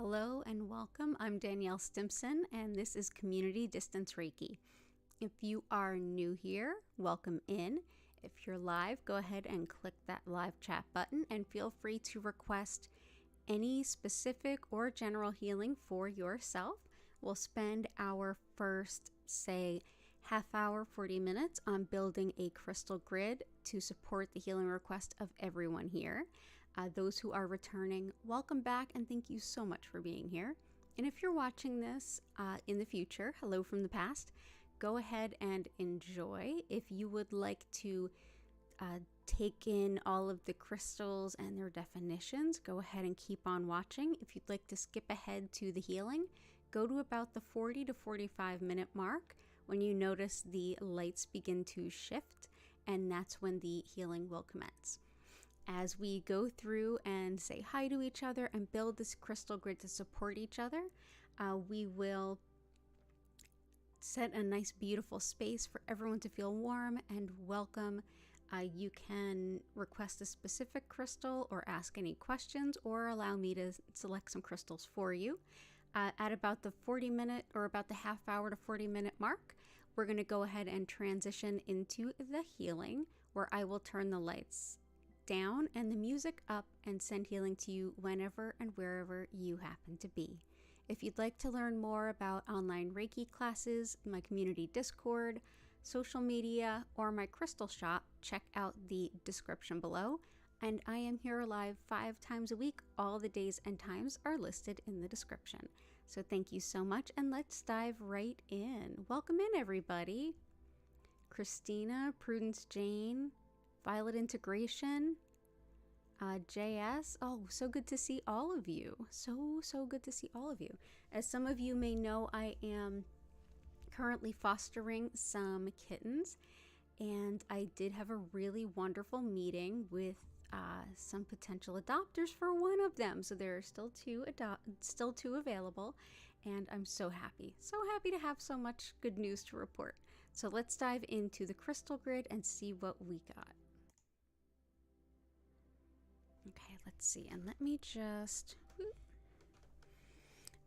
Hello and welcome. I'm Danielle Stimpson and this is Community Distance Reiki. If you are new here, welcome in. If you're live, go ahead and click that live chat button and feel free to request any specific or general healing for yourself. We'll spend our first, say, half hour, 40 minutes on building a crystal grid to support the healing request of everyone here. Those who are returning, welcome back and thank you so much for being here. And if you're watching this in the future, hello from the past, go ahead and enjoy. If you would like to take in all of the crystals and their definitions, go ahead and keep on watching. If you'd like to skip ahead to the healing, go to about the 40 to 45 minute mark when you notice the lights begin to shift, and that's when the healing will commence. As we go through and say hi to each other and build this crystal grid to support each other, we will set a nice beautiful space for everyone to feel warm and welcome. You can request a specific crystal or ask any questions or allow me to select some crystals for you. At about the 40-minute or about the half hour to 40-minute mark, we're going to go ahead and transition into the healing, where I will turn the lights down and the music up and send healing to you whenever and wherever you happen to be. If you'd like to learn more about online Reiki classes, my community Discord, social media, or my crystal shop, check out the description below. And I am here live 5 times a week. All the days and times are listed in the description. So thank you so much, and let's dive right in. Welcome in, everybody. Christina, Prudence Jane, Violet Integration, JS. Oh, so good to see all of you. So good to see all of you. As some of you may know, I am currently fostering some kittens, and I did have a really wonderful meeting with some potential adopters for one of them. So there are still two available, and I'm so happy to have so much good news to report. So let's dive into the crystal grid and see what we got. Okay, let's see, and let me just,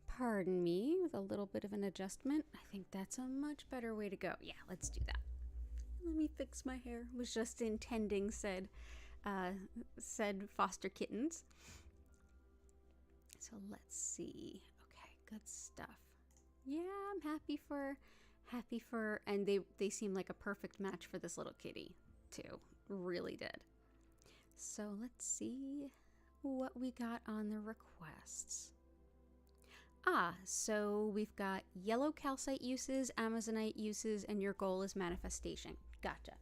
pardon me with a little bit of an adjustment. I think that's a much better way to go. Yeah, let's do that. Let me fix my hair. Was just intending said foster kittens. So let's see. Okay, good stuff. Yeah, I'm happy for, and they seem like a perfect match for this little kitty too. Really did. So let's see what we got on the requests. So we've got yellow calcite uses, Amazonite uses, and your goal is manifestation. Gotcha.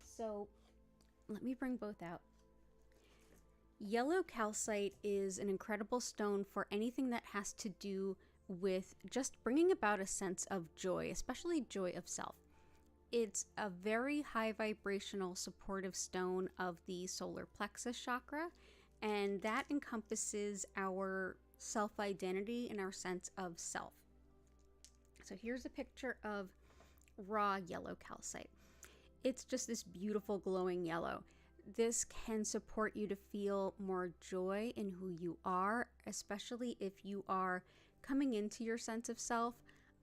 So let me bring both out. Yellow calcite is an incredible stone for anything that has to do with just bringing about a sense of joy, especially joy of self. It's a very high vibrational supportive stone of the solar plexus chakra, and that encompasses our self-identity and our sense of self. So here's a picture of raw yellow calcite. It's just this beautiful glowing yellow. This can support you to feel more joy in who you are, especially if you are coming into your sense of self.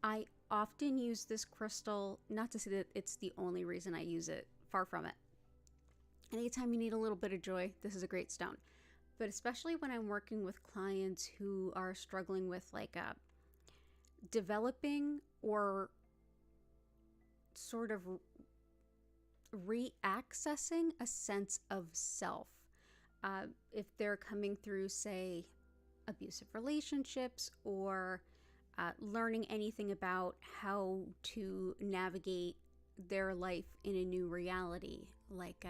I often use this crystal, not to say that it's the only reason I use it, far from it. Anytime you need a little bit of joy, this is a great stone. But especially when I'm working with clients who are struggling with developing or sort of re-accessing a sense of self. If they're coming through, say, abusive relationships or learning anything about how to navigate their life in a new reality, like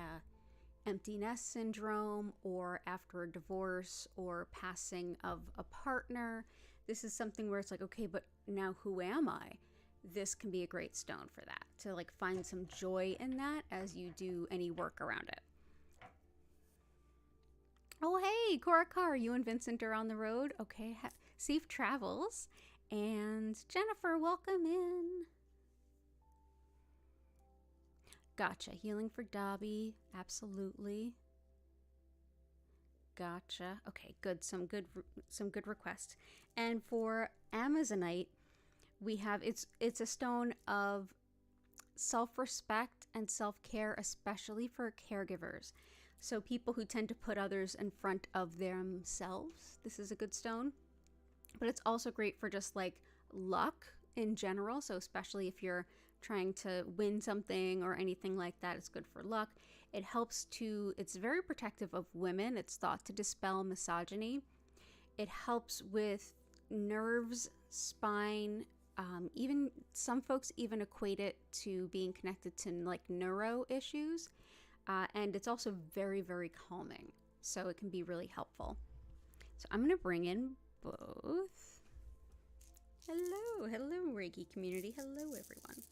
empty nest syndrome, or after a divorce or passing of a partner. This is something where it's like, okay, but now who am I? This can be a great stone for that, to find some joy in that as you do any work around it. Oh, hey, Korakar, you and Vincent are on the road. Okay, safe travels. And Jennifer, welcome in. Gotcha. Healing for Dobby. Absolutely. Gotcha. Okay, good. Some good requests. And for Amazonite, we have it's a stone of self-respect and self-care, especially for caregivers. So people who tend to put others in front of themselves, this is a good stone. But it's also great for just like luck in general. So especially if you're trying to win something or anything like that, it's good for luck. It's very protective of women. It's thought to dispel misogyny. It helps with nerves, spine, even some folks even equate it to being connected to like neuro issues. And it's also very, very calming. So it can be really helpful. So I'm going to bring in both. Hello, Reiki community. Hello, everyone.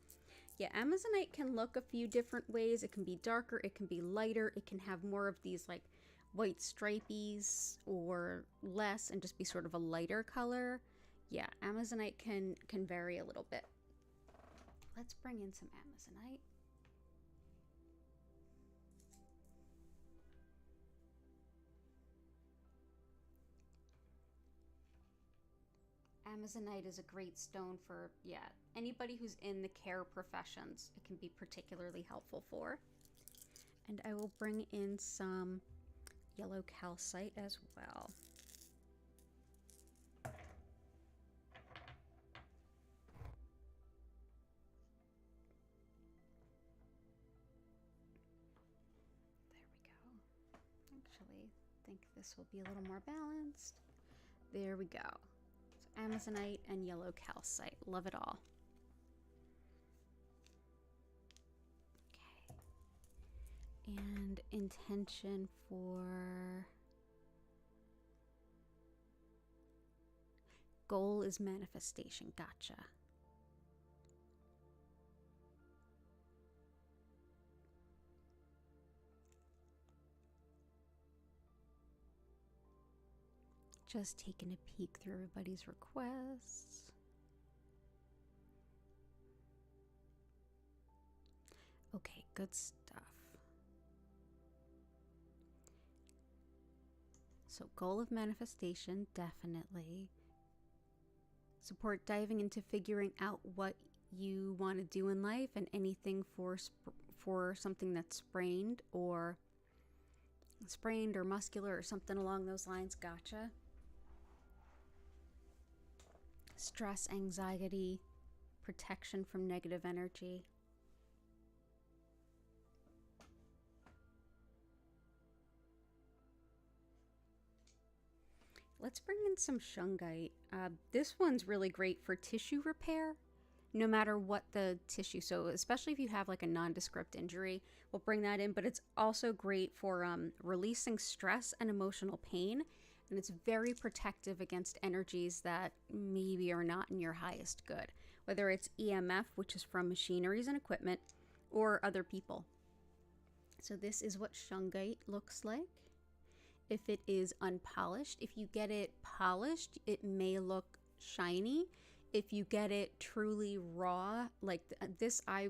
Yeah, Amazonite can look a few different ways. It can be darker, it can be lighter, it can have more of these like white stripies or less and just be sort of a lighter color. Yeah, Amazonite can vary a little bit. Let's bring in some Amazonite. Amazonite is a great stone for, anybody who's in the care professions. It can be particularly helpful for. And I will bring in some yellow calcite as well. There we go. Actually, I think this will be a little more balanced. There we go. Amazonite and yellow calcite. Love it all. Okay. And intention for goal is manifestation. Gotcha. Just taking a peek through everybody's requests. Okay, good stuff. So goal of manifestation, definitely. Support diving into figuring out what you want to do in life and anything for something that's sprained or muscular or something along those lines. Gotcha. Stress, anxiety, protection from negative energy. Let's bring in some Shungite. This one's really great for tissue repair, no matter what the tissue. So especially if you have like a nondescript injury, we'll bring that in. But it's also great for releasing stress and emotional pain. And it's very protective against energies that maybe are not in your highest good, whether it's EMF, which is from machineries and equipment, or other people. So this is what Shungite looks like. If it is unpolished, if you get it polished, it may look shiny. If you get it truly raw, like this, I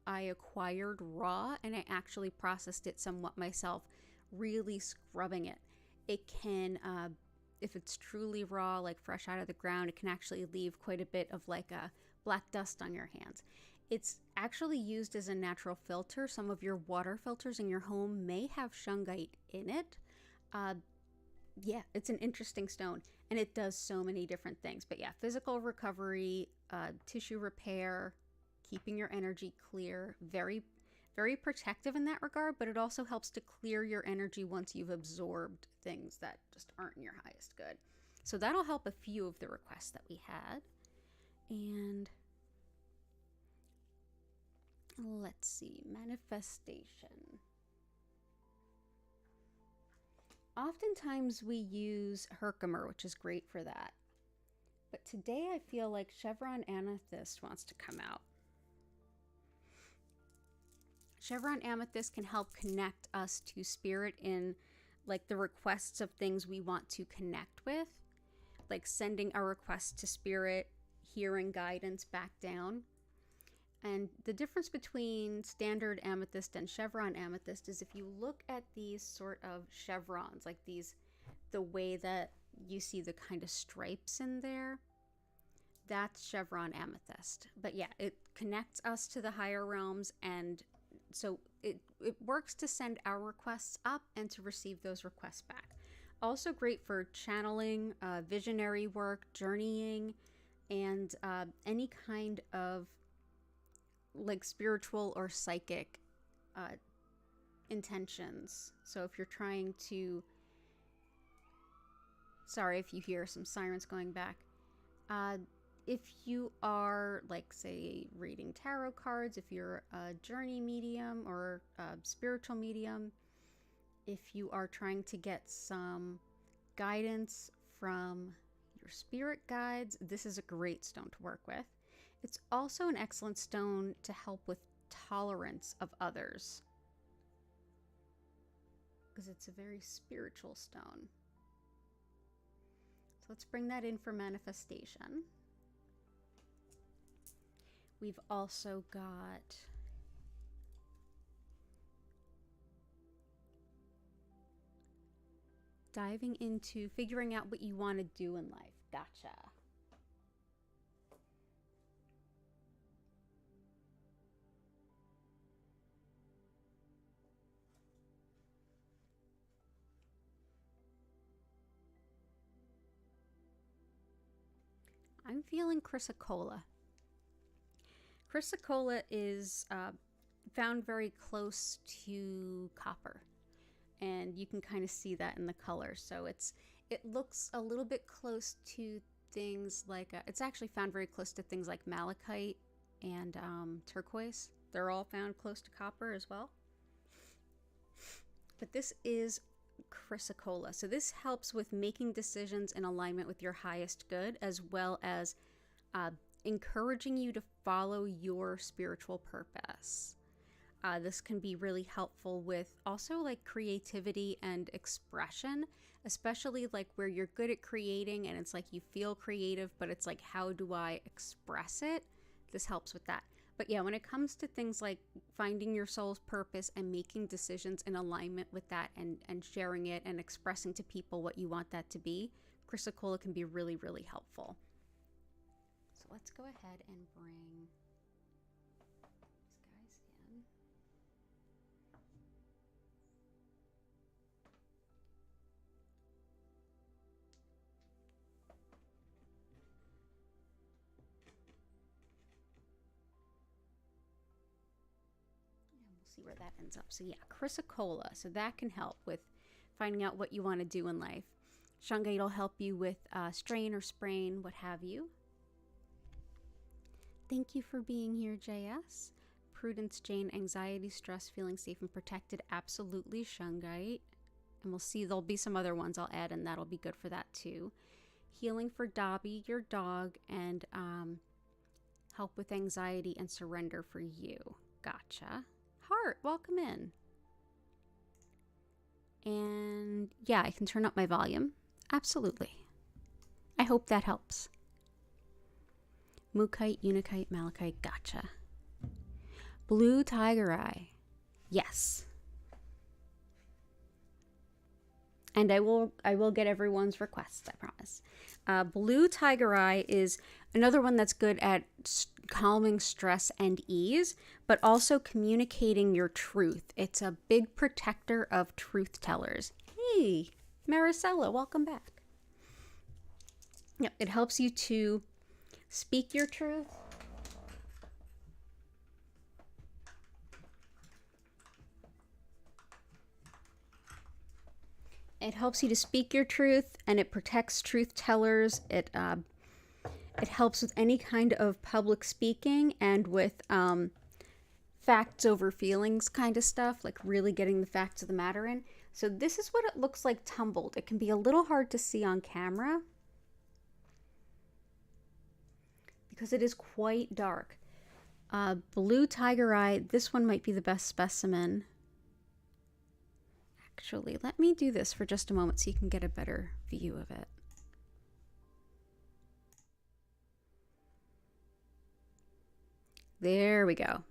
acquired raw and I actually processed it somewhat myself, really scrubbing it. It can, if it's truly raw, like fresh out of the ground, it can actually leave quite a bit of like a black dust on your hands. It's actually used as a natural filter. Some of your water filters in your home may have Shungite in it. Yeah, it's an interesting stone and it does so many different things. But yeah, physical recovery, tissue repair, keeping your energy clear, very, very protective in that regard, but it also helps to clear your energy once you've absorbed things that just aren't in your highest good. So that'll help a few of the requests that we had. And let's see, manifestation. Oftentimes we use Herkimer, which is great for that. But today I feel like Chevron Amethyst wants to come out. Chevron Amethyst can help connect us to spirit in like the requests of things we want to connect with, like sending a request to spirit, hearing guidance back down. And the difference between standard amethyst and Chevron amethyst is if you look at these sort of chevrons, like these the way that you see the kind of stripes in there, that's Chevron Amethyst. But yeah, it connects us to the higher realms, and so it works to send our requests up and to receive those requests back. Also great for channeling, visionary work, journeying, and any kind of like spiritual or psychic intentions. So if you're trying to, sorry if you hear some sirens going back, if you are, like, say, reading tarot cards, if you're a journey medium or a spiritual medium, if you are trying to get some guidance from your spirit guides, this is a great stone to work with. It's also an excellent stone to help with tolerance of others, because it's a very spiritual stone. So let's bring that in for manifestation. We've also got diving into figuring out what you want to do in life. Gotcha. I'm feeling Chrysocolla. Chrysocolla is found very close to copper, and you can kind of see that in the color. So it looks a little bit close to things like it's actually found very close to things like malachite and turquoise. They're all found close to copper as well. But this is Chrysocolla. So this helps with making decisions in alignment with your highest good, as well as encouraging you to follow your spiritual purpose. This can be really helpful with also like creativity and expression, especially like where you're good at creating and it's like you feel creative, but it's like, how do I express it? This helps with that. But yeah, when it comes to things like finding your soul's purpose and making decisions in alignment with that and sharing it and expressing to people what you want that to be, Chrysocolla can be really, really helpful. So let's go ahead and bring these guys in. See where that ends up. So yeah, Chrysocolla. So that can help with finding out what you want to do in life. Shungite will help you with strain or sprain, what have you. Thank you for being here, JS. Prudence, Jane, anxiety, stress, feeling safe and protected. Absolutely, Shungite. And we'll see, there'll be some other ones I'll add, and that'll be good for that too. Healing for Dobby, your dog, and help with anxiety and surrender for you. Gotcha. Heart, welcome in. And yeah, I can turn up my volume. Absolutely. I hope that helps. Mukite, Unikite, Malachite, gotcha. Blue Tiger Eye. Yes. And I will get everyone's requests, I promise. Blue Tiger Eye is another one that's good at calming stress and ease, but also communicating your truth. It's a big protector of truth tellers. Hey, Maricela, welcome back. Yep, it helps you to speak your truth. It helps you to speak your truth, and it protects truth tellers. It helps with any kind of public speaking and with facts over feelings kind of stuff, like really getting the facts of the matter in. So this is what it looks like tumbled. It can be a little hard to see on camera because it is quite dark. Blue Tiger Eye, this one might be the best specimen. Actually, let me do this for just a moment so you can get a better view of it. There we go.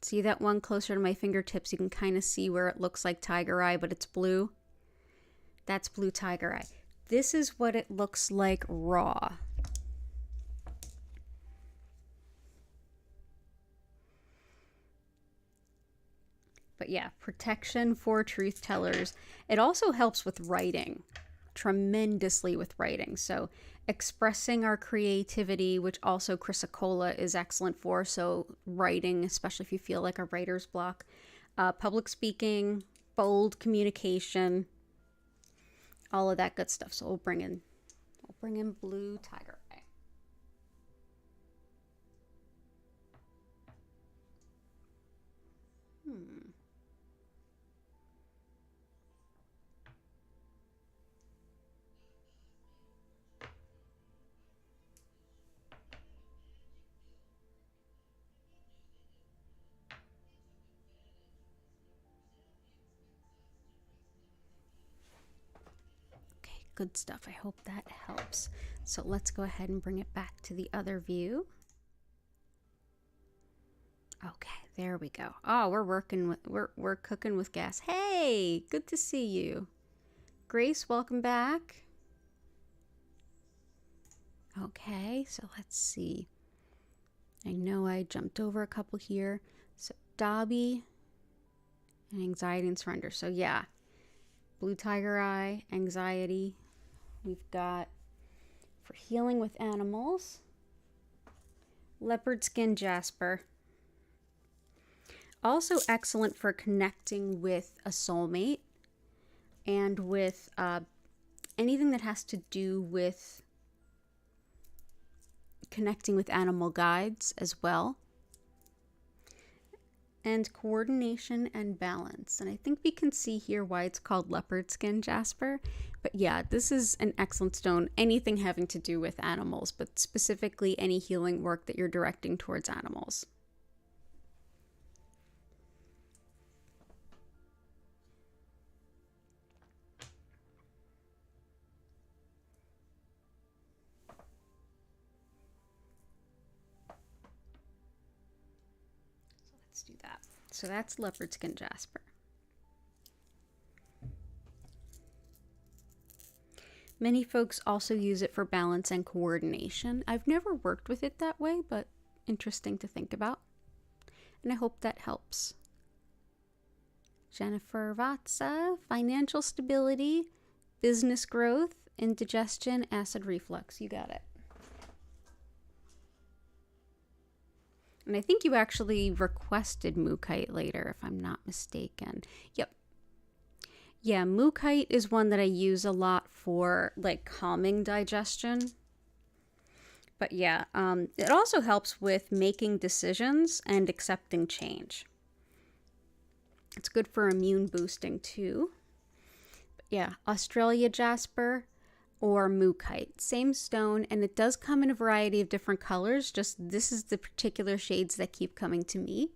See that one closer to my fingertips? You can kind of see where it looks like Tiger Eye, but it's blue. That's Blue Tiger Eye. this is what it looks like raw. But yeah, protection for truth tellers. It also helps with writing, tremendously with writing. So expressing our creativity, which also Chrysocolla is excellent for. So writing, especially if you feel like a writer's block. Public speaking, bold communication, all of that good stuff. So we'll bring in blue tiger eye. Good stuff. I hope that helps. So let's go ahead and bring it back to the other view. Okay, there we go. Oh, we're cooking with gas. Hey, good to see you. Grace, welcome back. Okay, so let's see. I know I jumped over a couple here. So Dobby and anxiety and surrender. So yeah, blue tiger eye, anxiety. We've got for healing with animals, leopard skin jasper. Also excellent for connecting with a soulmate and with anything that has to do with connecting with animal guides as well. And coordination and balance. And I think we can see here why it's called leopard skin jasper. But yeah, this is an excellent stone. Anything having to do with animals, but specifically any healing work that you're directing towards animals. Do that. So that's leopard skin jasper. Many folks also use it for balance and coordination. I've never worked with it that way, but interesting to think about. And I hope that helps. Jennifer Vatsa, financial stability, business growth, indigestion, acid reflux. You got it. And I think you actually requested Malachite later, if I'm not mistaken. Yep. Yeah, Malachite is one that I use a lot for like calming digestion. But yeah, it also helps with making decisions and accepting change. It's good for immune boosting too. But yeah, Australia jasper or Malachite, same stone, and it does come in a variety of different colors. Just this is the particular shades that keep coming to me.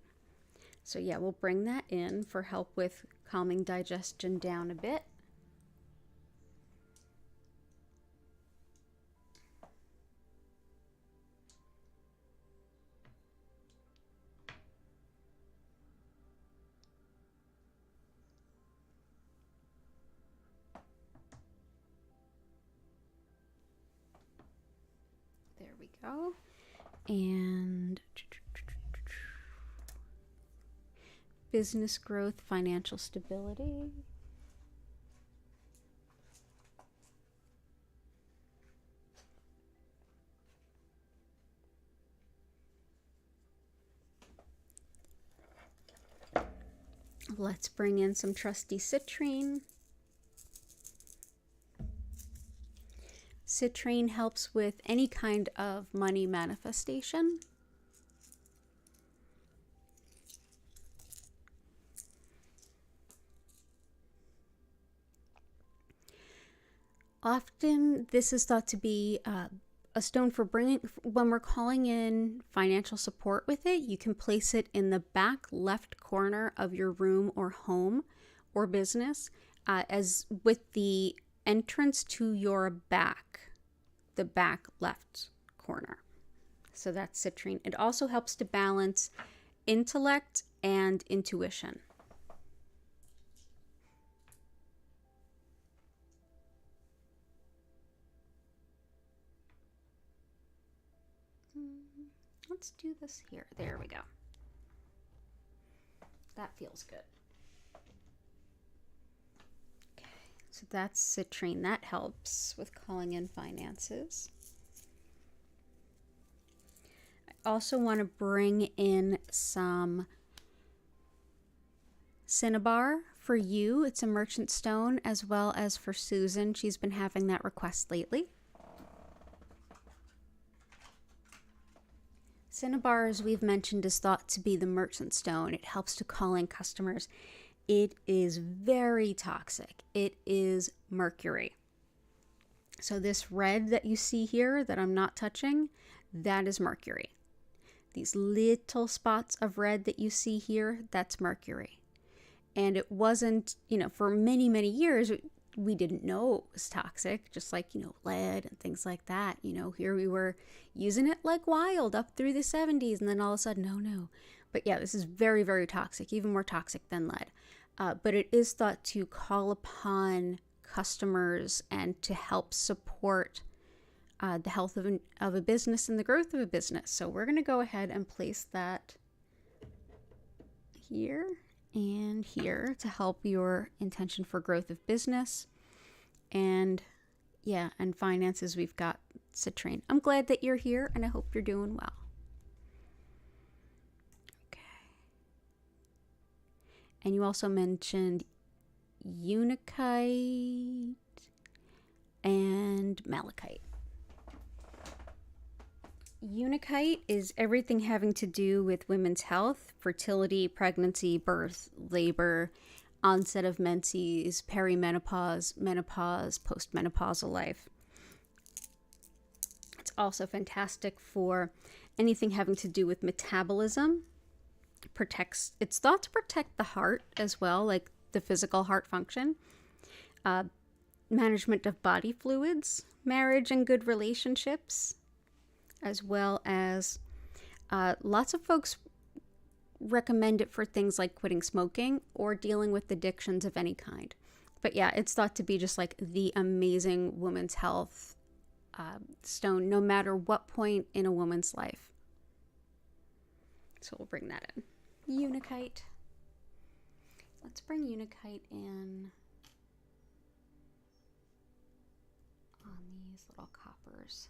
So yeah, we'll bring that in for help with calming digestion down a bit. There we go. And business growth, financial stability. Let's bring in some trusty citrine. Citrine helps with any kind of money manifestation. Often this is thought to be a stone for bringing, when we're calling in financial support with it, you can place it in the back left corner of your room or home or business as with the entrance to your back, the back left corner. So that's citrine. It also helps to balance intellect and intuition. let's do this here. There we go. That feels good. Okay, so that's citrine. That helps with calling in finances. I also want to bring in some Cinnabar for you. It's a merchant stone, as well as for Susan. She's been having that request lately. Cinnabar, as we've mentioned, is thought to be the merchant stone. It helps to call in customers. It is very toxic. It is mercury. So this red that you see here that I'm not touching, that is mercury. These little spots of red that you see here, that's mercury. And it wasn't, for many, many years, we didn't know it was toxic, just like, lead and things like that. Here we were using it like wild up through the 70s, and then all of a sudden, no. But yeah, this is very, very toxic, even more toxic than lead. But it is thought to call upon customers and to help support the health of a business and the growth of a business. So we're going to go ahead and place that here and here to help your intention for growth of business. And finances, we've got citrine. I'm glad that you're here, and I hope you're doing well. Okay. And you also mentioned Unikite and Malachite. Unikite is everything having to do with women's health, fertility, pregnancy, birth, labor, onset of menses, perimenopause, menopause, postmenopausal life. It's also fantastic for anything having to do with metabolism. It's thought to protect the heart as well, like the physical heart function. Management of body fluids, marriage and good relationships, as well as lots of folks recommend it for things like quitting smoking or dealing with addictions of any kind. But yeah, it's thought to be just like the amazing women's health stone, no matter what point in a woman's life. So we'll bring that in. Unikite. Let's bring Unikite in on these little coppers.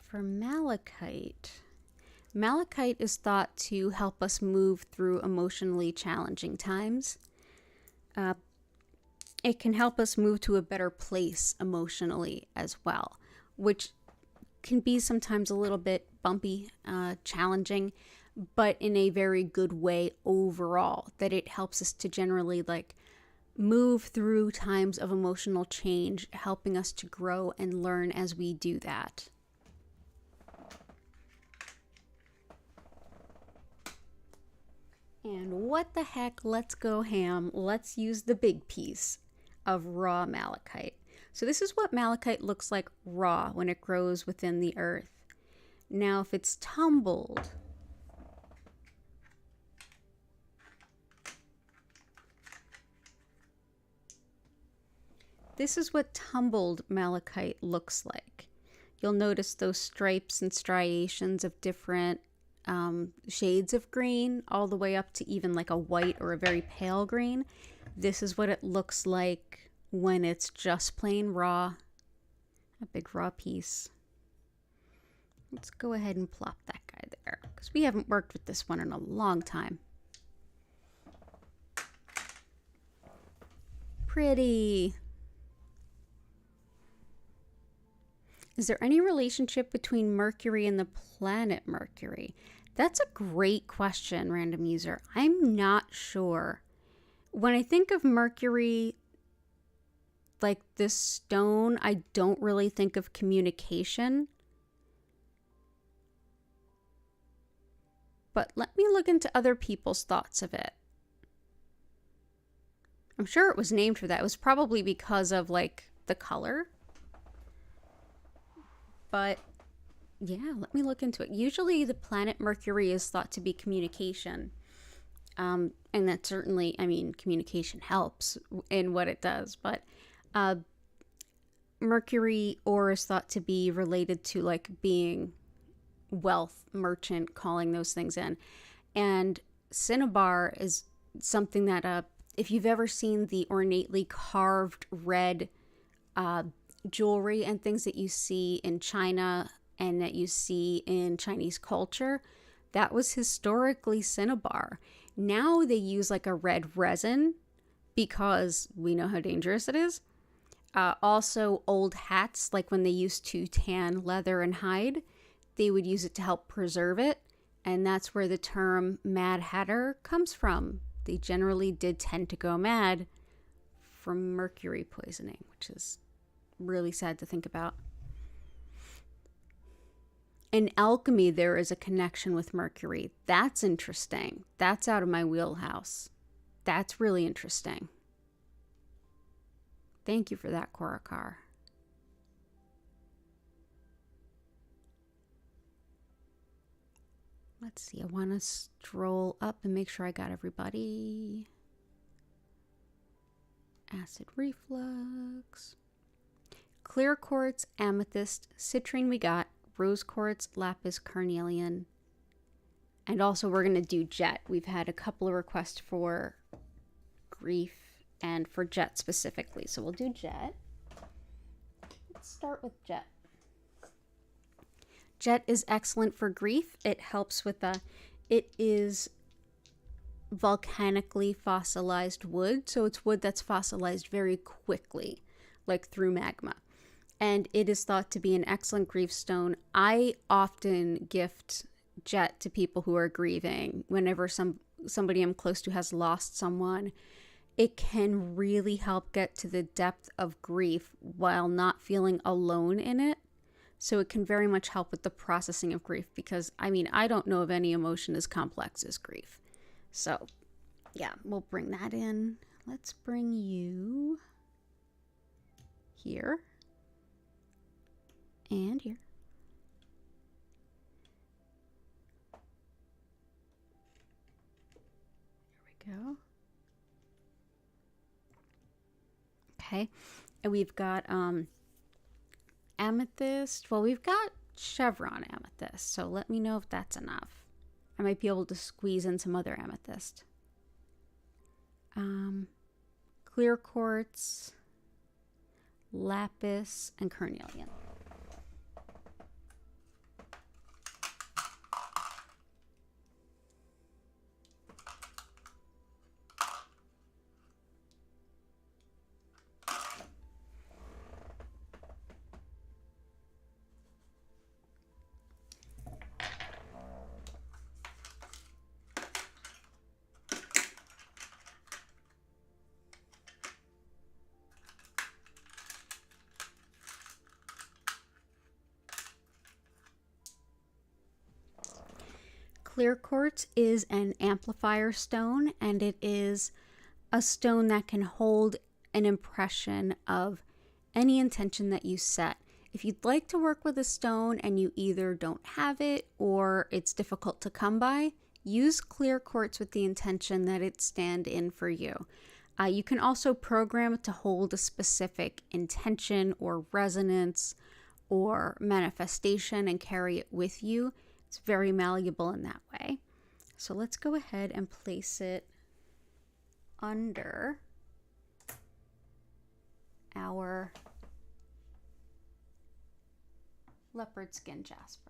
For malachite is thought to help us move through emotionally challenging times. It can help us move to a better place emotionally as well, which can be sometimes a little bit bumpy, challenging, but in a very good way overall, that it helps us to generally move through times of emotional change, helping us to grow and learn as we do that. And what the heck, let's go ham. Let's use the big piece of raw malachite. So this is what malachite looks like raw when it grows within the earth. Now, if it's tumbled, this is what tumbled malachite looks like. You'll notice those stripes and striations of different shades of green, all the way up to even like a white or a very pale green. This is what it looks like when it's just plain raw, a big raw piece. Let's go ahead and plop that guy there, because we haven't worked with this one in a long time. Pretty. Is there any relationship between Mercury and the planet Mercury? That's a great question, random user. I'm not sure. When I think of Mercury, like this stone, I don't really think of communication. But let me look into other people's thoughts of it. I'm sure it was named for that. It was probably because of the color. But Yeah, let me look into it. Usually the planet Mercury is thought to be communication. And that certainly, I mean, communication helps in what it does, but Mercury ore is thought to be related to like being wealth, merchant, calling those things in. And Cinnabar is something that, if you've ever seen the ornately carved red jewelry and things that you see in China and that you see in Chinese culture, that was historically Cinnabar. Now they use like a red resin because we know how dangerous it is. Also, old hats, like when they used to tan leather and hide, they would use it to help preserve it. And that's where the term Mad Hatter comes from. They generally did tend to go mad from mercury poisoning, which is really sad to think about. In alchemy, there is a connection with mercury. That's interesting. That's out of my wheelhouse. That's really interesting. Thank you for that, Korakar. Let's see. I want to stroll up and make sure I got everybody. Acid reflux. Clear quartz, amethyst, citrine we got. Rose quartz, lapis, carnelian. And also we're going to do jet. We've had a couple of requests for grief and for jet specifically. So we'll do jet. Let's start with jet. Jet is excellent for grief. It helps with it is volcanically fossilized wood. So it's wood that's fossilized very quickly, like through magma. And it is thought to be an excellent grief stone. I often gift jet to people who are grieving. Whenever somebody I'm close to has lost someone, it can really help get to the depth of grief while not feeling alone in it. So it can very much help with the processing of grief because, I mean, I don't know of any emotion as complex as grief. So, yeah, we'll bring that in. Let's bring you here. And here. There we go. Okay. And we've got amethyst. Well, we've got Chevron Amethyst. So let me know if that's enough. I might be able to squeeze in some other amethyst. Clear quartz, lapis, and carnelian. Clear quartz is an amplifier stone, and it is a stone that can hold an impression of any intention that you set. If you'd like to work with a stone and you either don't have it or it's difficult to come by, use clear quartz with the intention that it stand in for you. You can also program it to hold a specific intention or resonance or manifestation and carry it with you. It's very malleable in that way. So let's go ahead and place it under our leopard skin jasper.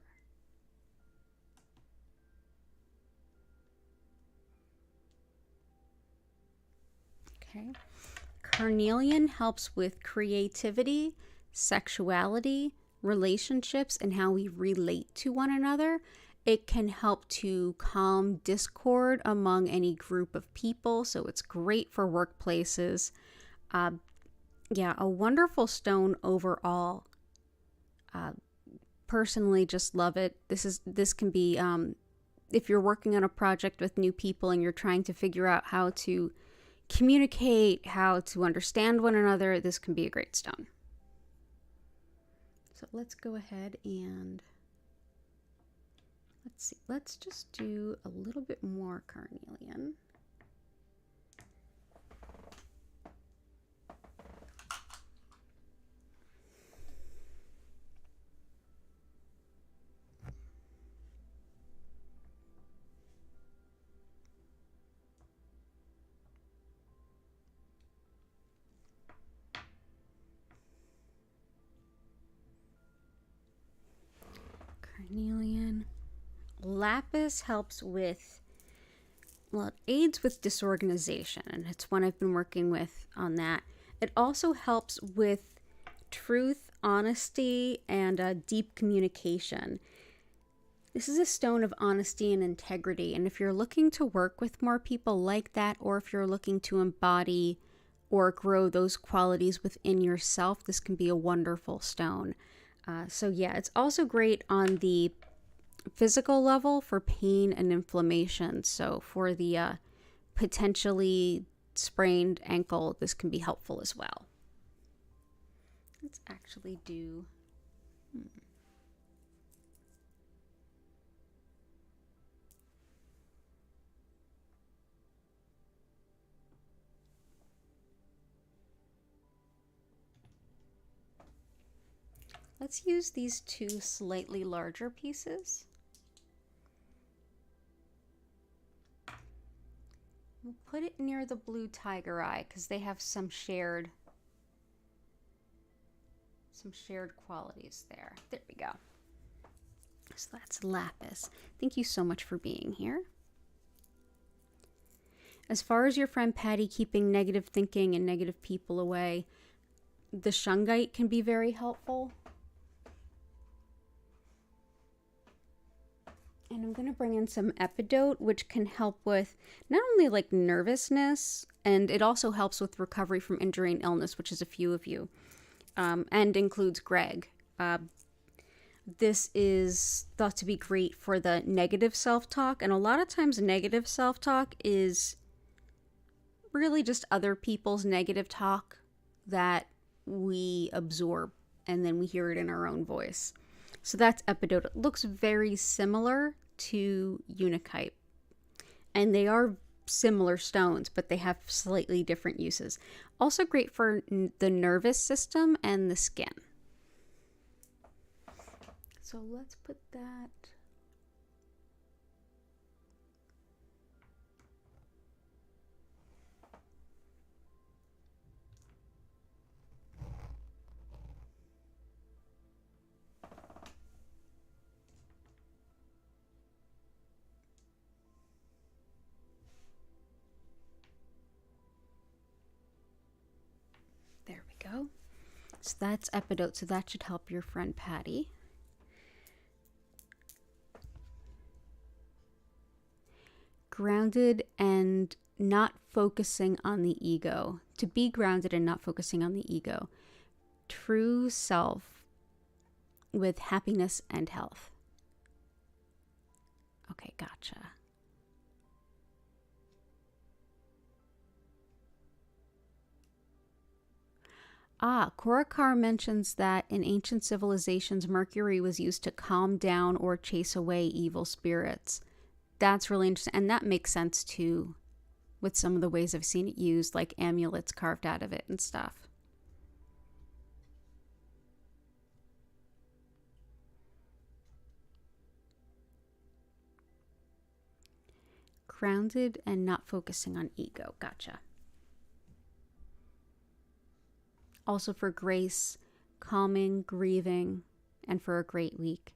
Okay. Carnelian helps with creativity, sexuality, relationships, and how we relate to one another. It can help to calm discord among any group of people, so it's great for workplaces. Yeah, a wonderful stone overall. Personally, just love it. This can be if you're working on a project with new people and you're trying to figure out how to communicate, how to understand one another, this can be a great stone. So let's go ahead and Let's see, let's just do a little bit more carnelian. Carnelian. Lapis helps with, well, it aids with disorganization, and it's one I've been working with on that. It also helps with truth, honesty, and deep communication. This is a stone of honesty and integrity, and if you're looking to work with more people like that, or if you're looking to embody or grow those qualities within yourself, this can be a wonderful stone. So yeah, it's also great on the physical level for pain and inflammation. So for the potentially sprained ankle, this can be helpful as well. Let's actually do... Let's use these two slightly larger pieces. We'll put it near the blue tiger eye because they have some shared qualities there. There we go. So that's lapis. Thank you so much for being here. As far as your friend Patty keeping negative thinking and negative people away, the Shungite can be very helpful. And I'm going to bring in some Epidote, which can help with not only like nervousness, and it also helps with recovery from injury and illness, which is a few of you, and includes Greg. This is thought to be great for the negative self-talk, and a lot of times negative self-talk is really just other people's negative talk that we absorb, and then we hear it in our own voice. So that's Epidote. It looks very similar to Unakite, and they are similar stones, but they have slightly different uses. Also great for the nervous system and the skin. So let's put that. There we go. So that's Epidote, so that should help your friend Patty. Grounded and not focusing on the ego. To be grounded and not focusing on the ego. True self with happiness and health. Okay, gotcha. Korakar mentions that in ancient civilizations, mercury was used to calm down or chase away evil spirits. That's really interesting, and that makes sense too, with some of the ways I've seen it used, like amulets carved out of it and stuff. Grounded and not focusing on ego. Gotcha. Also for grace, calming, grieving, and for a great week.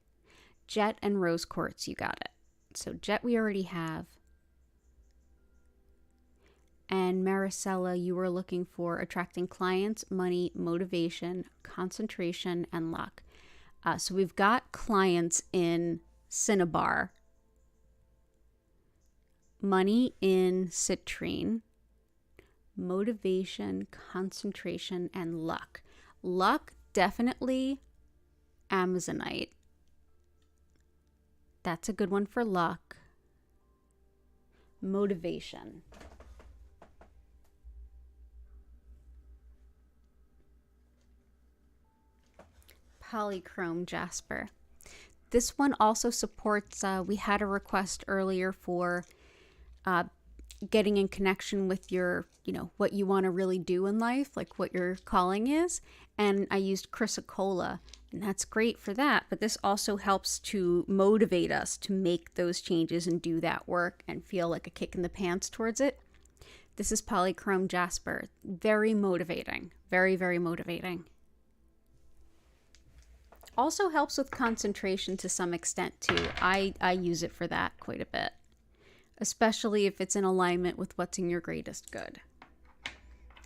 Jet and rose quartz, you got it. So jet we already have. And Maricela, you were looking for attracting clients, money, motivation, concentration, and luck. So we've got clients in Cinnabar, money in Citrine, motivation, concentration, and luck. Luck, definitely Amazonite. That's a good one for luck. Motivation. Polychrome Jasper. This one also supports, we had a request earlier for getting in connection with your, what you want to really do in life, like what your calling is. And I used Chrysocolla, and that's great for that. But this also helps to motivate us to make those changes and do that work and feel like a kick in the pants towards it. This is Polychrome Jasper. Very motivating. Very, very motivating. Also helps with concentration to some extent too. I use it for that quite a bit, especially if it's in alignment with what's in your greatest good.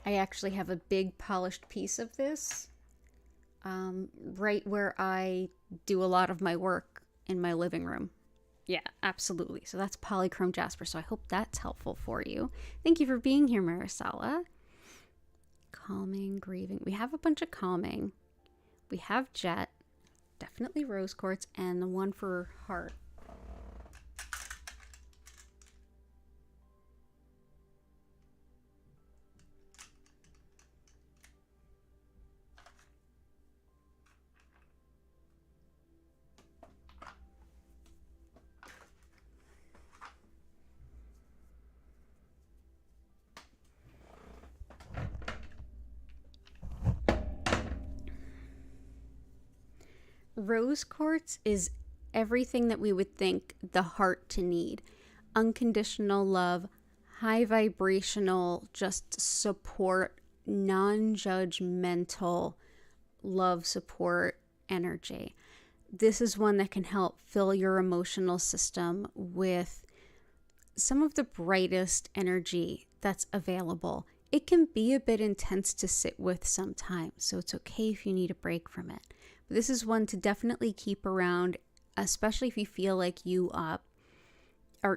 I actually have a big polished piece of this right where I do a lot of my work in my living room. Yeah, absolutely. So that's Polychrome Jasper. So I hope that's helpful for you. Thank you for being here, Marisela. Calming, grieving. We have a bunch of calming. We have jet. Definitely rose quartz, and the one for heart. Rose quartz is everything that we would think the heart to need. Unconditional love, high vibrational, just support, non-judgmental love support energy. This is one that can help fill your emotional system with some of the brightest energy that's available. It can be a bit intense to sit with sometimes, so it's okay if you need a break from it. But this is one to definitely keep around, especially if you feel like you are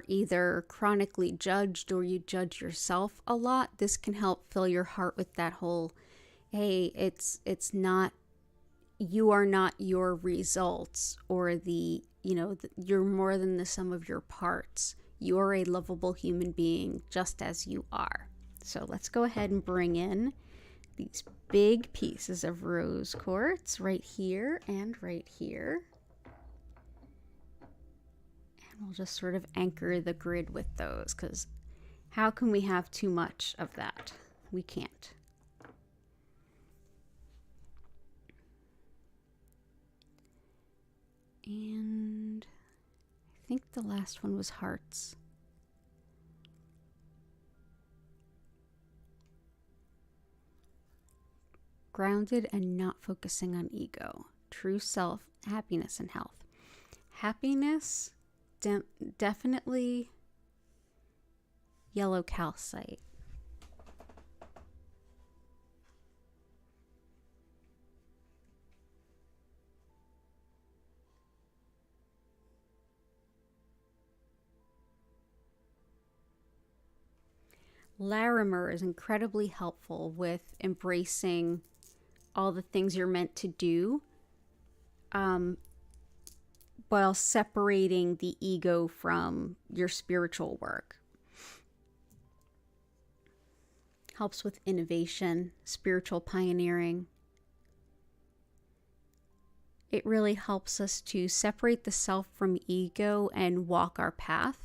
either chronically judged or you judge yourself a lot. This can help fill your heart with that whole, hey, it's not, you are not your results, or you're more than the sum of your parts. You're a lovable human being just as you are. So let's go ahead and bring in these big pieces of rose quartz right here and right here. And we'll just sort of anchor the grid with those, because how can we have too much of that? We can't. And I think the last one was hearts. Grounded and not focusing on ego. True self, happiness, and health. Happiness, definitely yellow calcite. Larimer is incredibly helpful with embracing all the things you're meant to do, while separating the ego from your spiritual work. Helps with innovation, spiritual pioneering. It really helps us to separate the self from ego and walk our path.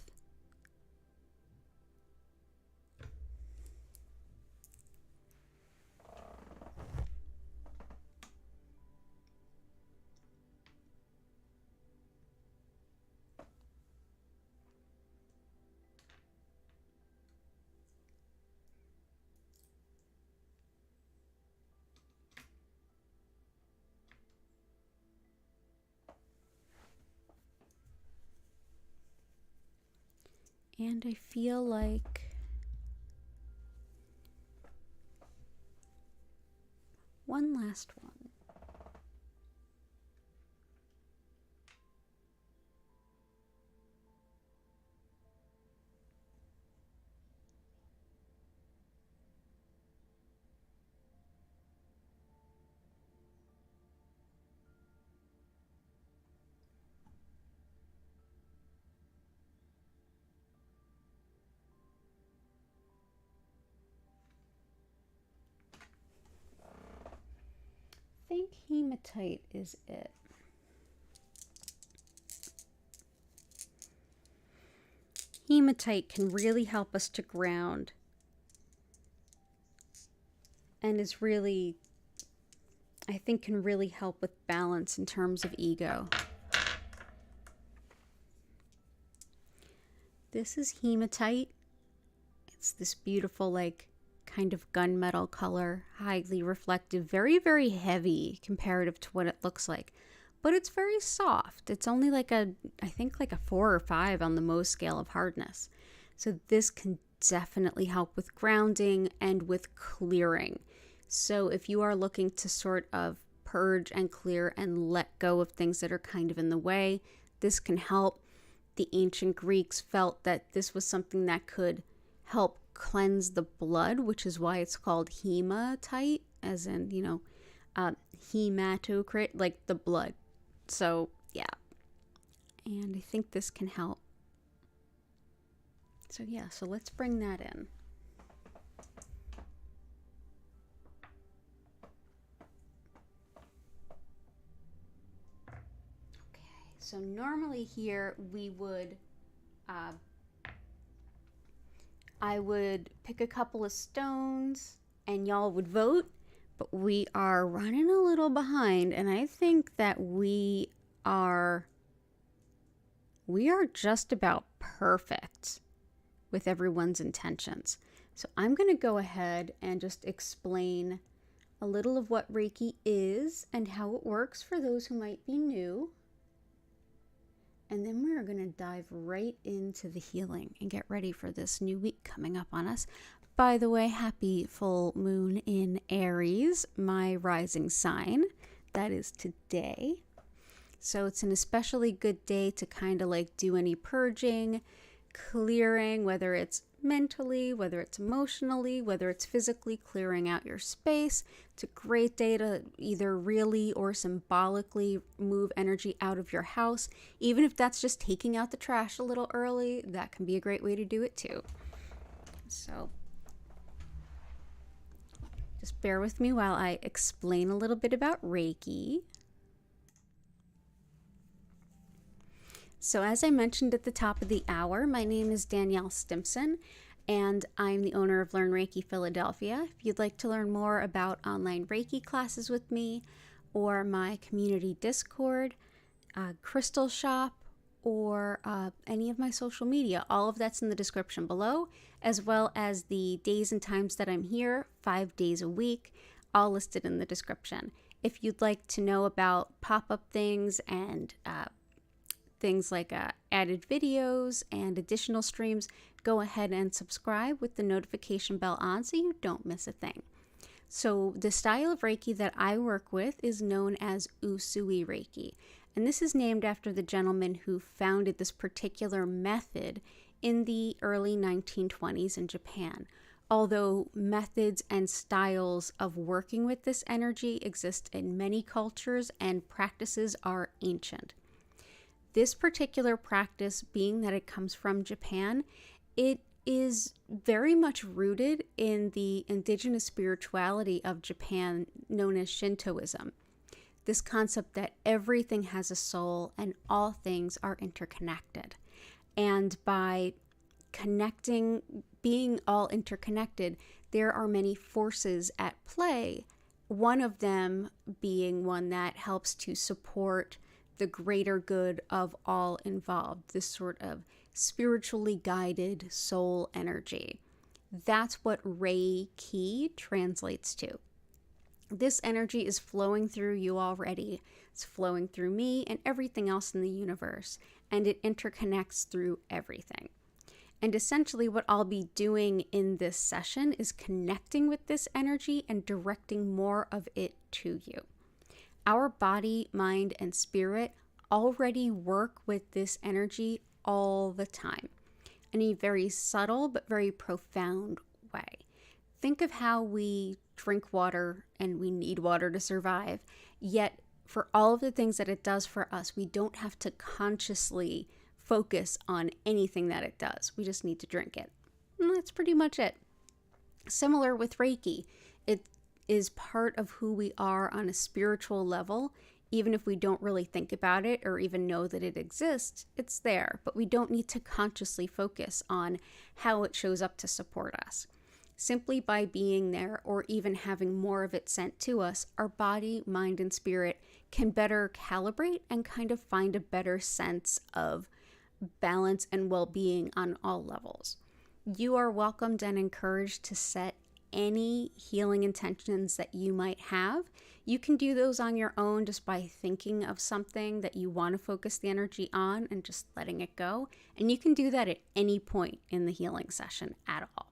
And I feel like one last one. I think hematite is it. Hematite can really help us to ground and is really, I think, can really help with balance in terms of ego. This is Hematite. It's this beautiful, like, kind of gunmetal color, highly reflective, very, very heavy comparative to what it looks like. But it's very soft. It's only like I think like a 4 or 5 on the Mohs scale of hardness. So this can definitely help with grounding and with clearing. So if you are looking to sort of purge and clear and let go of things that are kind of in the way, this can help. The ancient Greeks felt that this was something that could help cleanse the blood, which is why it's called hematite, as in, hematocrit, like the blood. So, yeah. And I think this can help. So, yeah, so let's bring that in. So normally here we would, I would pick a couple of stones and y'all would vote, but we are running a little behind, and I think that we are just about perfect with everyone's intentions. So I'm going to go ahead and just explain a little of what Reiki is and how it works for those who might be new. And then we're going to dive right into the healing and get ready for this new week coming up on us. By the way, happy full moon in Aries, my rising sign. That is today. So it's an especially good day to kind of like do any purging, clearing, whether it's mentally, whether it's emotionally, whether it's physically, clearing out your space. It's a great day to either really or symbolically move energy out of your house. Even if that's just taking out the trash a little early, that can be a great way to do it too. So just bear with me while I explain a little bit about Reiki. So as I mentioned at the top of the hour, my name is Danielle Stimpson, and I'm the owner of Learn Reiki Philadelphia. If you'd like to learn more about online Reiki classes with me, or my community Discord, crystal shop, or any of my social media, all of that's in the description below, as well as the days and times that I'm here, 5 days a week, all listed in the description. If you'd like to know about pop-up things and things like added videos and additional streams, go ahead and subscribe with the notification bell on so you don't miss a thing. So the style of Reiki that I work with is known as Usui Reiki, and this is named after the gentleman who founded this particular method in the early 1920s in Japan. Although methods and styles of working with this energy exist in many cultures and practices are ancient. This particular practice, being that it comes from Japan, it is very much rooted in the indigenous spirituality of Japan known as Shintoism. This concept that everything has a soul and all things are interconnected. And by connecting, being all interconnected, there are many forces at play. One of them being one that helps to support the greater good of all involved, this sort of spiritually guided soul energy. That's what Reiki translates to. This energy is flowing through you already. It's flowing through me and everything else in the universe, and it interconnects through everything. And essentially what I'll be doing in this session is connecting with this energy and directing more of it to you. Our body, mind, and spirit already work with this energy all the time in a very subtle but very profound way. Think of how we drink water and we need water to survive, yet for all of the things that it does for us, we don't have to consciously focus on anything that it does. We just need to drink it. And that's pretty much it. Similar with Reiki, it is part of who we are on a spiritual level. Even if we don't really think about it or even know that it exists, it's there, but we don't need to consciously focus on how it shows up to support us. Simply by being there or even having more of it sent to us, our body, mind, and spirit can better calibrate and kind of find a better sense of balance and well-being on all levels. You are welcomed and encouraged to set any healing intentions that you might have. You can do those on your own just by thinking of something that you want to focus the energy on and just letting it go. And you can do that at any point in the healing session at all.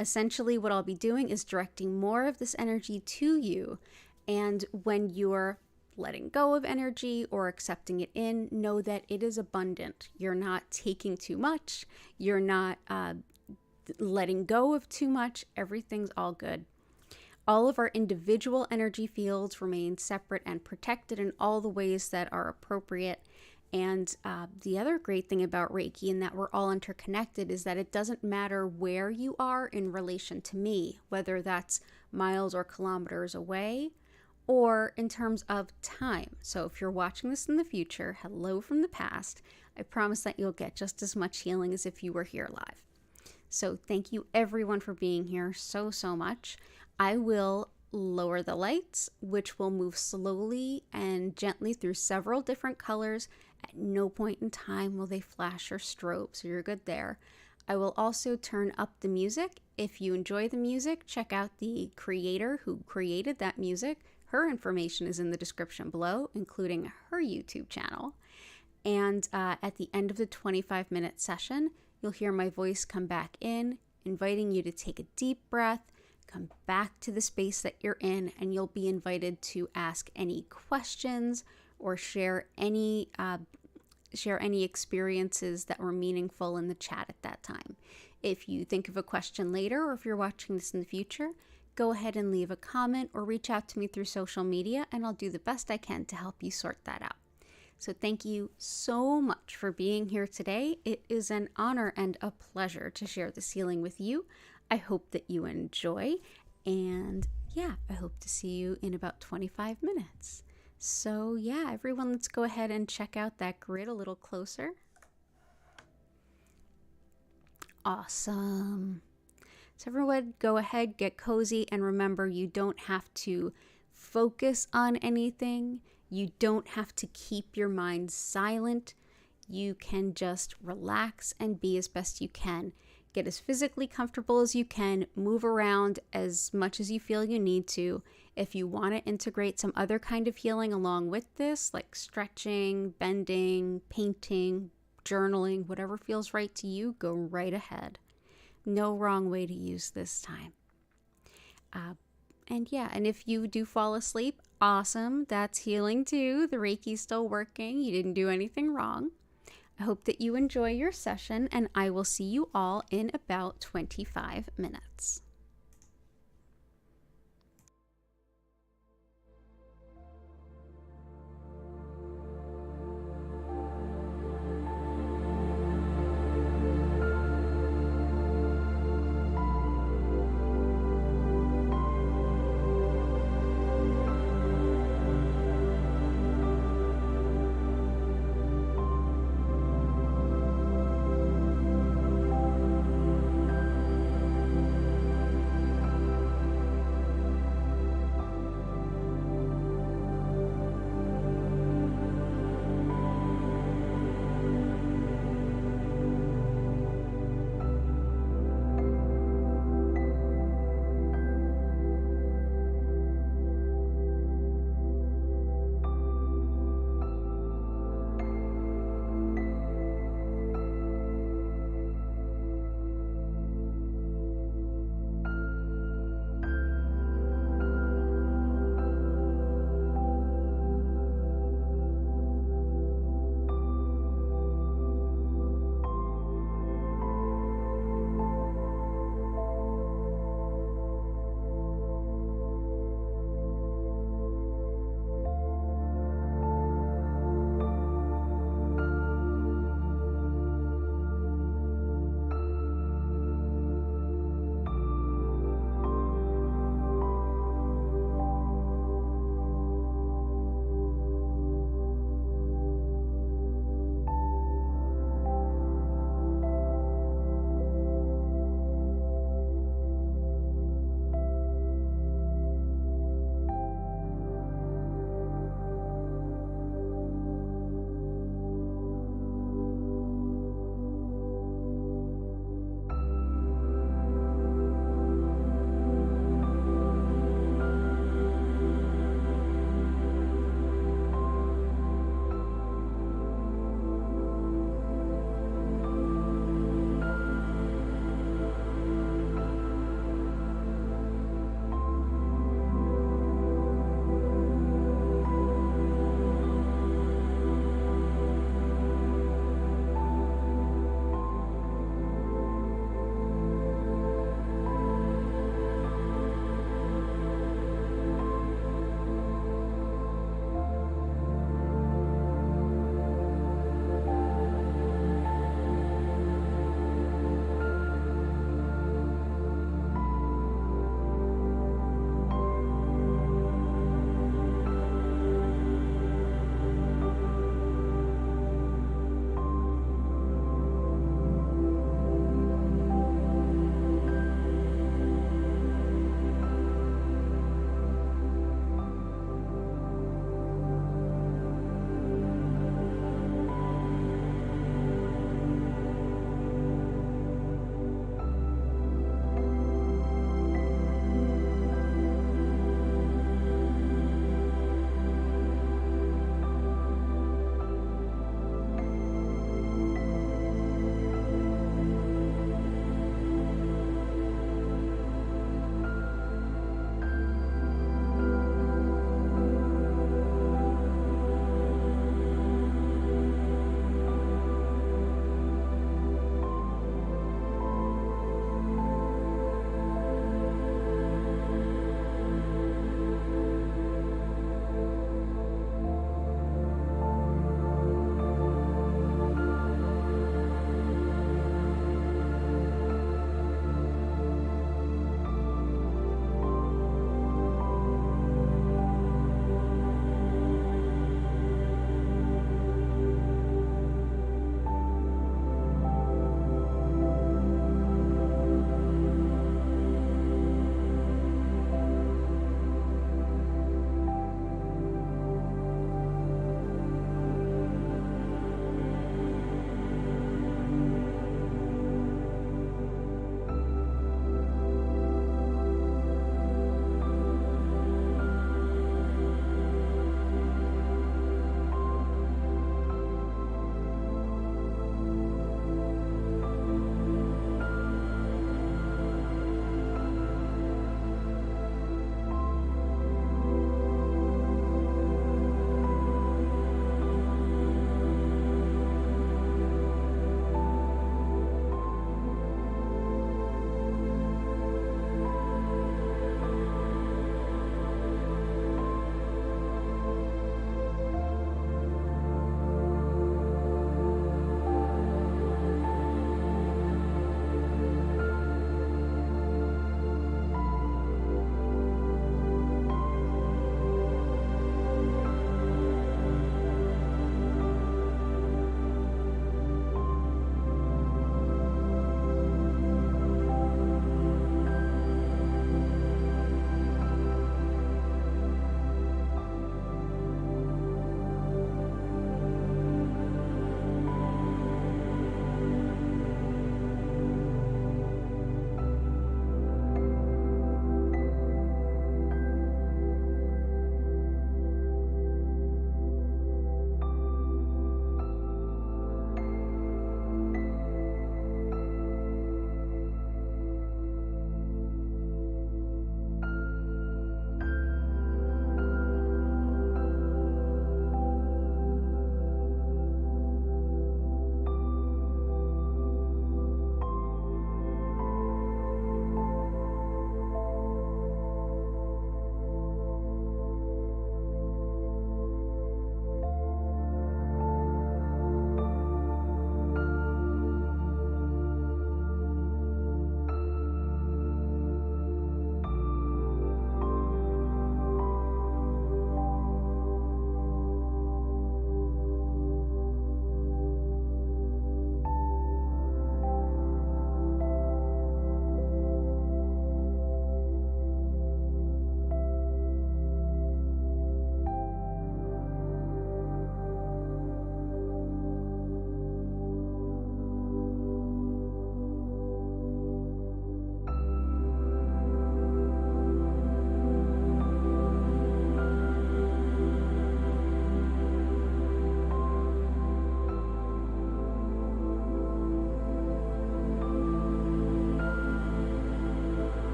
Essentially, what I'll be doing is directing more of this energy to you. And when you're letting go of energy or accepting it in, know that it is abundant. You're not taking too much. You're not letting go of too much. Everything's all good. All of our individual energy fields remain separate and protected in all the ways that are appropriate. And the other great thing about Reiki, and that we're all interconnected, is that it doesn't matter where you are in relation to me, whether that's miles or kilometers away, or in terms of time. So if you're watching this in the future, hello from the past, I promise that you'll get just as much healing as if you were here live. So thank you everyone for being here so much. I will lower the lights, which will move slowly and gently through several different colors. At no point in time will they flash or strobe, so you're good there. I will also turn up the music. If you enjoy the music, check out the creator who created that music. Her information is in the description below, including her YouTube channel. And at the end of the 25-minute session, you'll hear my voice come back in, inviting you to take a deep breath, come back to the space that you're in, and you'll be invited to ask any questions or share any experiences that were meaningful in the chat at that time. If you think of a question later, or if you're watching this in the future, go ahead and leave a comment or reach out to me through social media, and I'll do the best I can to help you sort that out. So thank you so much for being here today. It is an honor and a pleasure to share this healing with you. I hope that you enjoy, and yeah, I hope to see you in about 25 minutes. So yeah, everyone, let's go ahead and check out that grid a little closer. Awesome. So everyone, go ahead, get cozy, and remember, you don't have to focus on anything. You don't have to keep your mind silent. You can just relax and be as best you can. Get as physically comfortable as you can. Move around as much as you feel you need to. If you want to integrate some other kind of healing along with this, like stretching, bending, painting, journaling, whatever feels right to you, go right ahead. No wrong way to use this time. And if you do fall asleep, awesome. That's healing too. The Reiki's still working. You didn't do anything wrong. I hope that you enjoy your session, and I will see you all in about 25 minutes.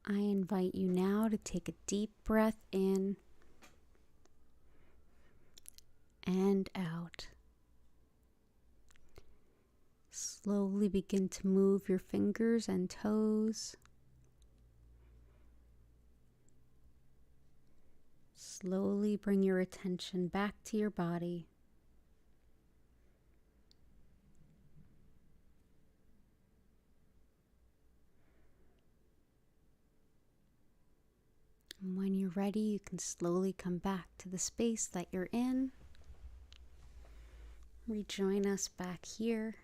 I invite you now to take a deep breath in and out. Slowly begin to move your fingers and toes. Slowly bring your attention back to your body. And when you're ready, you can slowly come back to the space that you're in. Rejoin us back here.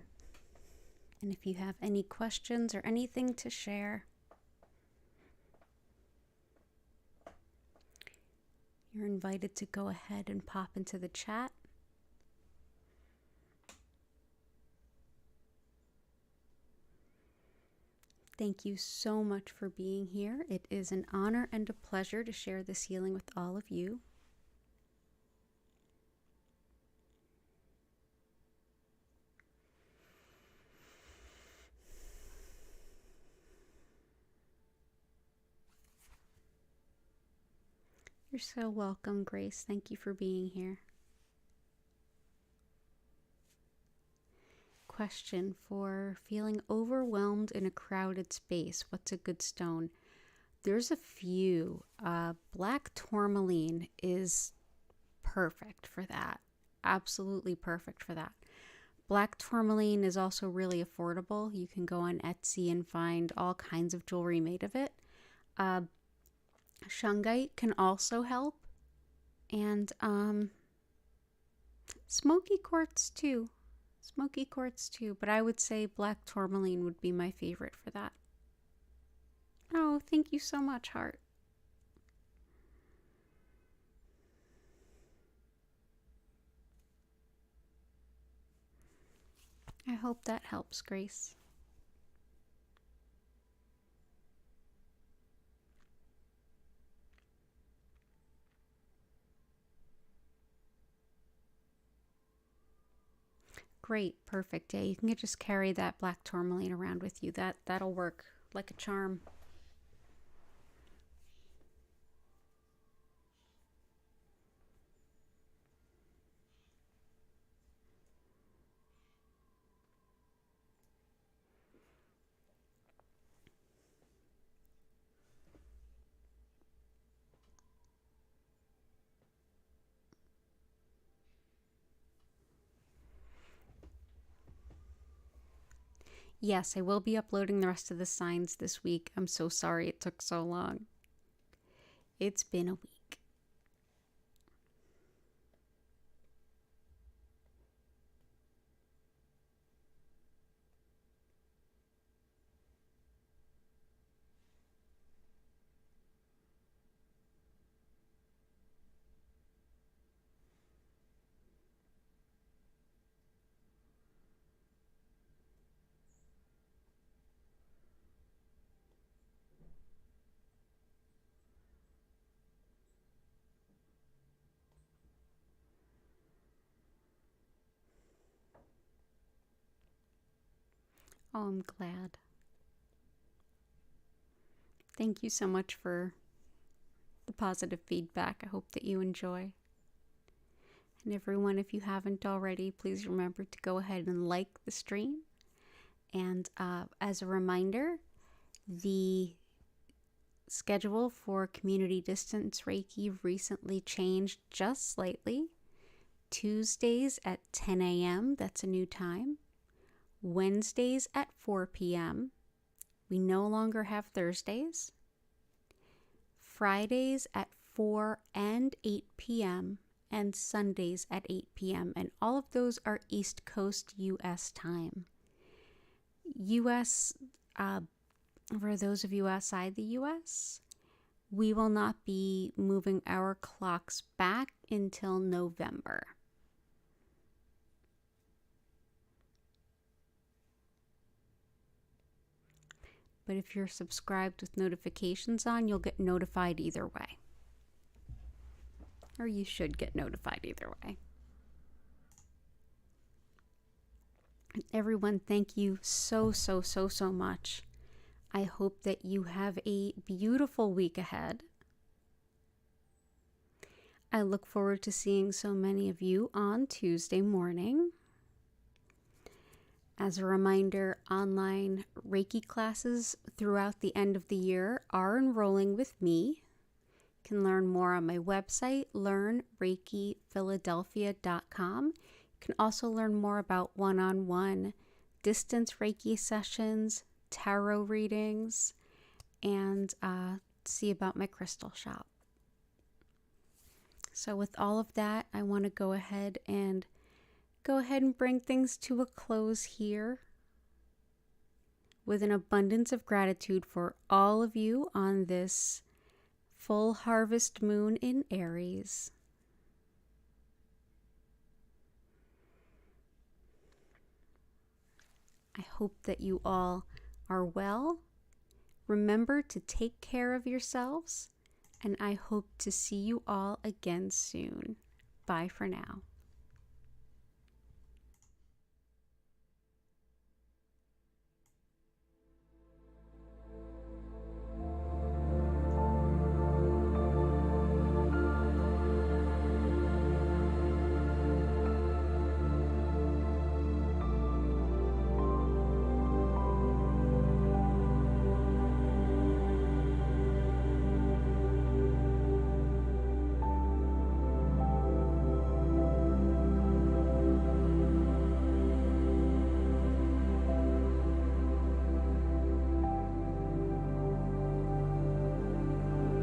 And if you have any questions or anything to share, you're invited to go ahead and pop into the chat. Thank you so much for being here. It is an honor and a pleasure to share this healing with all of you. You're so welcome, Grace. Thank you for being here. Question for feeling overwhelmed in a crowded space. What's a good stone? There's a few. Black tourmaline is perfect for that. Absolutely perfect for that. Black tourmaline is also really affordable. You can go on Etsy and find all kinds of jewelry made of it. Shungite can also help. And smoky quartz too. Smoky quartz too, but I would say black tourmaline would be my favorite for that. Oh, thank you so much, Heart. I hope that helps, Grace. Great, perfect. Yeah, you can just carry that black tourmaline around with you. That'll work like a charm. Yes, I will be uploading the rest of the signs this week. I'm so sorry it took so long. It's been a week. Oh, I'm glad. Thank you so much for the positive feedback. I hope that you enjoy. And everyone, if you haven't already, please remember to go ahead and like the stream. And as a reminder, the schedule for Community Distance Reiki recently changed just slightly. Tuesdays at 10 a.m., that's a new time. Wednesdays at 4 p.m. We no longer have Thursdays. Fridays at 4 and 8 p.m. and Sundays at 8 p.m. And all of those are East Coast U.S. time. U.S., for those of you outside the U.S., we will not be moving our clocks back until November. But if you're subscribed with notifications on, you'll get notified either way. Or you should get notified either way. And everyone, thank you so much. I hope that you have a beautiful week ahead. I look forward to seeing so many of you on Tuesday morning. As a reminder, online Reiki classes throughout the end of the year are enrolling with me. You can learn more on my website, learnreikiphiladelphia.com. You can also learn more about one-on-one distance Reiki sessions, tarot readings, and see about my crystal shop. So with all of that, I want to go ahead and bring things to a close here with an abundance of gratitude for all of you on this full harvest moon in Aries. I hope that you all are well. Remember to take care of yourselves, and I hope to see you all again soon. Bye for now.